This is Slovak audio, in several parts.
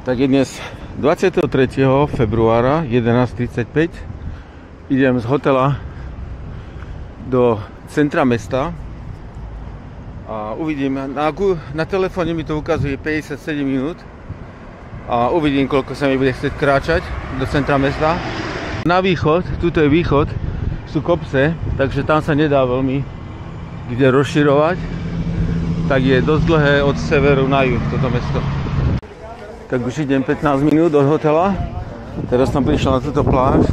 Tak je dnes 23. februára 11:35. Idem z hotela do centra mesta a uvidím, na telefóne mi to ukazuje 57 minút a uvidím, koľko sa mi bude chcieť kráčať do centra mesta. Na východ, tuto je východ, sú kopce, takže tam sa nedá veľmi kde rozširovať, tak je dosť dlhé od severu na juh toto mesto. Tak už idem 15 minút od hotela, teraz som prišiel na túto pláž.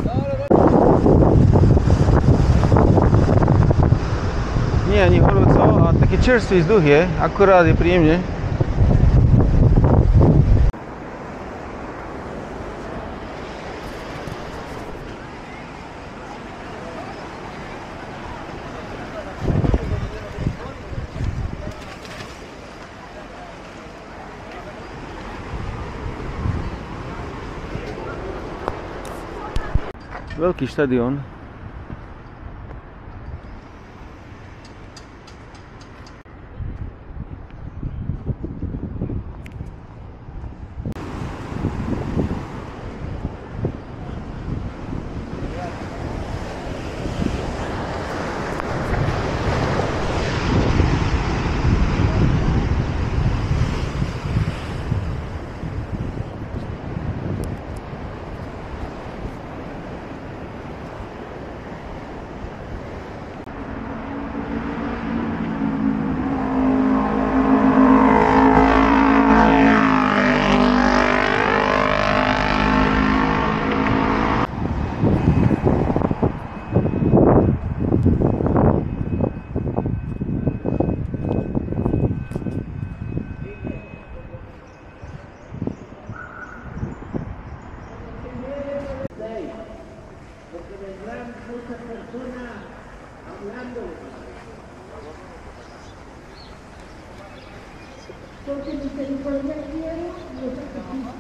Nie ani horúco a taký čerstvý vzduch je, akurát je príjemne. Veľký štadión. Porque misericordia quiero y los sacrificios.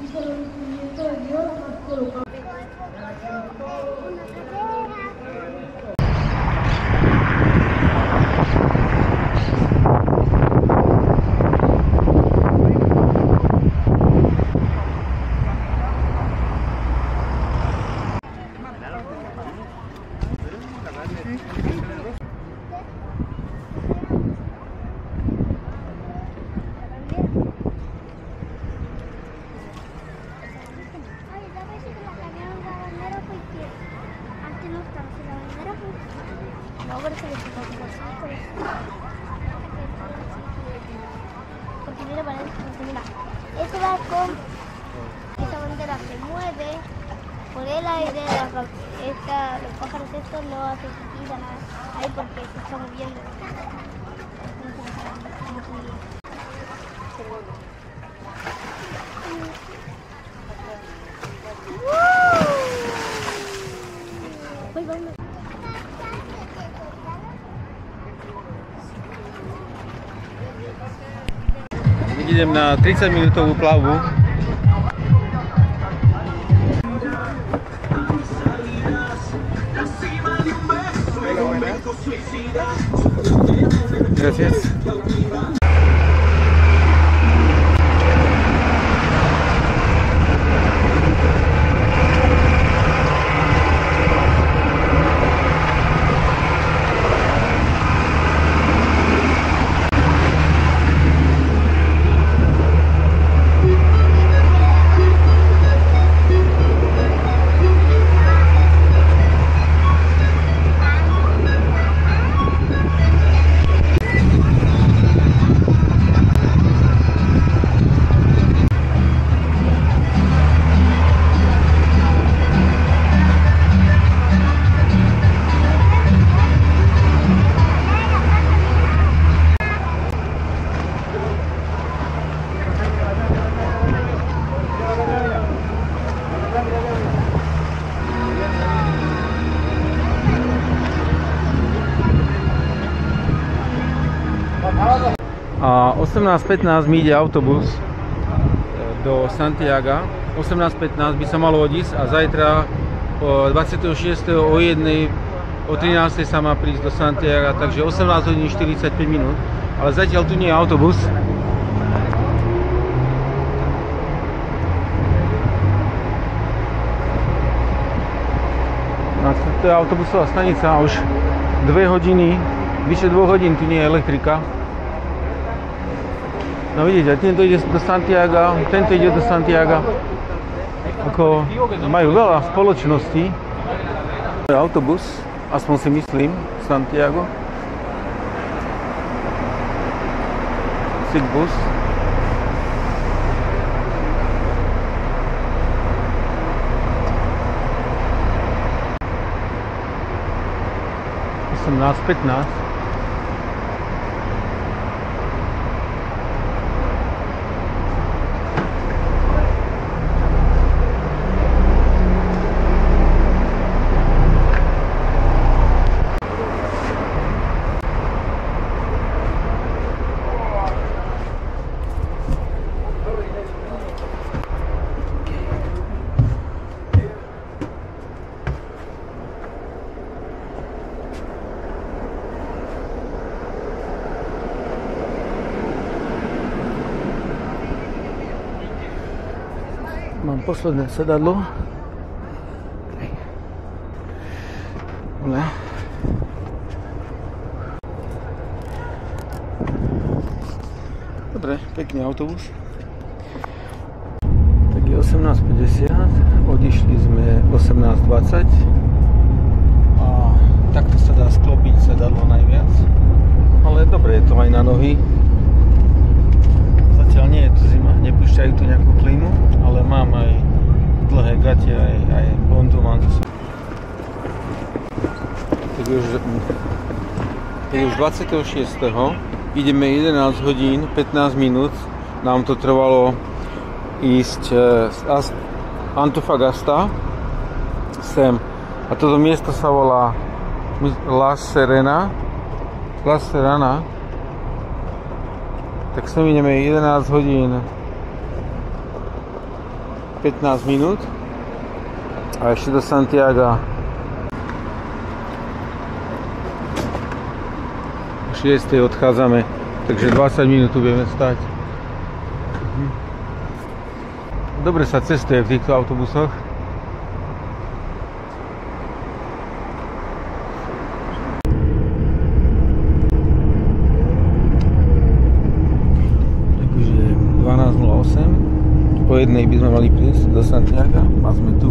Y por el conocimiento de Dios nos colocamos. Porque mira, mira, este barco, esa bandera se mueve por el aire, los pájaros estos no hacen sentido nada ahí porque se está moviendo. Idem na 30-minútovú plavbu. Gracias. A 18:15 mi ide autobus do Santiaga. 18:15 by sa malo odísť a zajtra 26. o 1:00 o 13:00 sa má prísť do Santiaga, takže 18 hodín 45 minút. Ale zatiaľ tu nie je autobus. to je autobusová stanica a už 2 hodiny, vyše 2 hodín tu nie je elektrika. No vidíte, tento ide do Santiaga, tento ide do Santiaga. Ako majú veľa spoločností. To je autobus, aspoň si myslím, Santiago. Sigbus. Nás 15. Mám posledné sedadlo. Dobre, pekný autobus. Tak je 18:50, odišli sme 18:20 a takto sa dá sklopiť sedadlo najviac. Ale dobre je to aj na nohy. Zatiaľ nie je to zima, nepúšťajú tu nejakú klímu, ale mám aj dlhé gate, aj bontu mám za sebou. Tak už 26. ideme 11 hodín, 15 minút. Nám to trvalo ísť z Antofagasta sem. A toto miesto sa volá La Serena. Tak sem ideme 11 hodín 15 minút a ešte do Santiaga 6. odchádzame, takže 20 minút tu budeme stať. Dobre sa cestuje v týchto autobusoch. Po jednej by sme mali prísť do Santiaga a sme tu.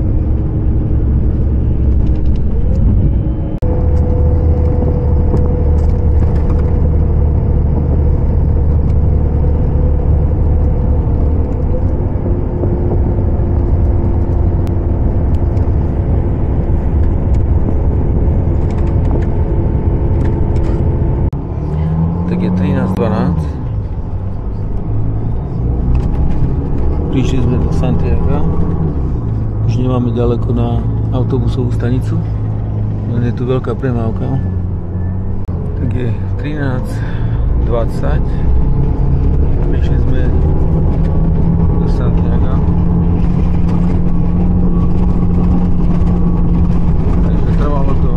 Tak je 13:12. Prišli sme do Santiaga, už nemáme ďaleko na autobusovú stanicu, len je tu veľká premávka. Tak je 13:20, prišli sme do Santiaga. Takže trvalo to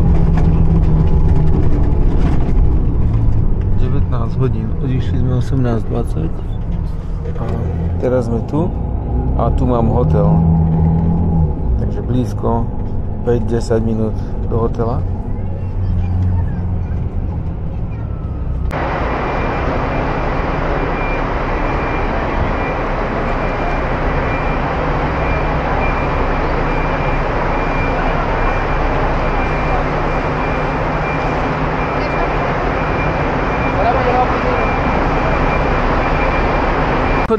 19 hodín, odišli sme 18:20 a teraz sme tu. A tu mám hotel, takže blízko, 5-10 minút do hotela.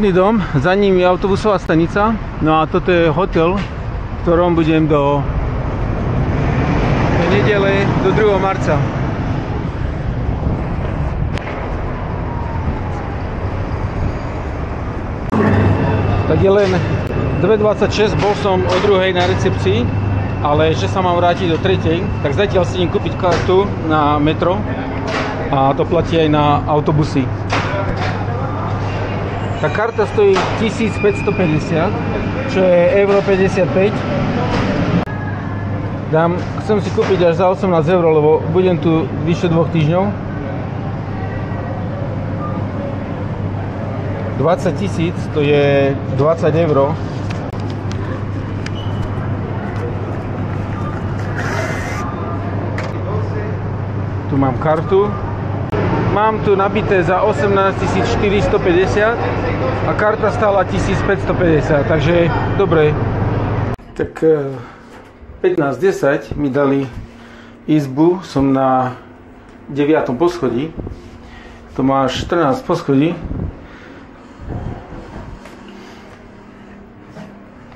Dom, za ním je autobusová stanica, no a toto je hotel, v ktorom budem do nedele, do 2. marca. Tak je len 2:26, bol som o 2:00 na recepcii, ale že sa mám vrátiť do 3:00, tak zatiaľ si idem kúpiť kartu na metro a to platí aj na autobusy. Tá karta stojí 1550, čo je euro 55. Chcem si kúpiť až za 18 eur, lebo budem tu vyše 2 týždňov. 20 000, to je 20 eur. Tu mám kartu. Mám tu nabité za 18 450 a karta stála 1550, takže dobre. Tak 15:10 mi dali izbu, som na 9. poschodí. To má 14 poschodí.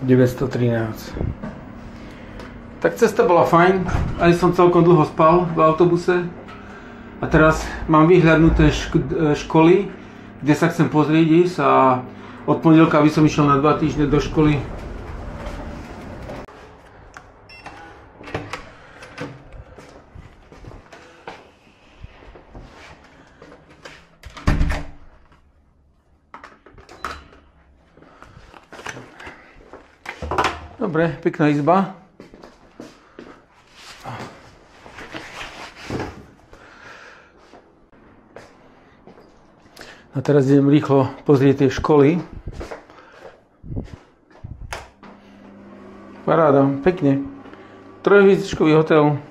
913. Tak cesta bola fajn, aj som celkom dlho spal v autobuse. A teraz mám vyhľadnuté školy, kde sa chcem pozrieť ísť a od pondelka by som išiel na 2 týždne do školy. Dobre, pekná izba. A teraz idem rýchlo pozrieť tie školy. Paráda, pekne. 3-hviezdičkový hotel.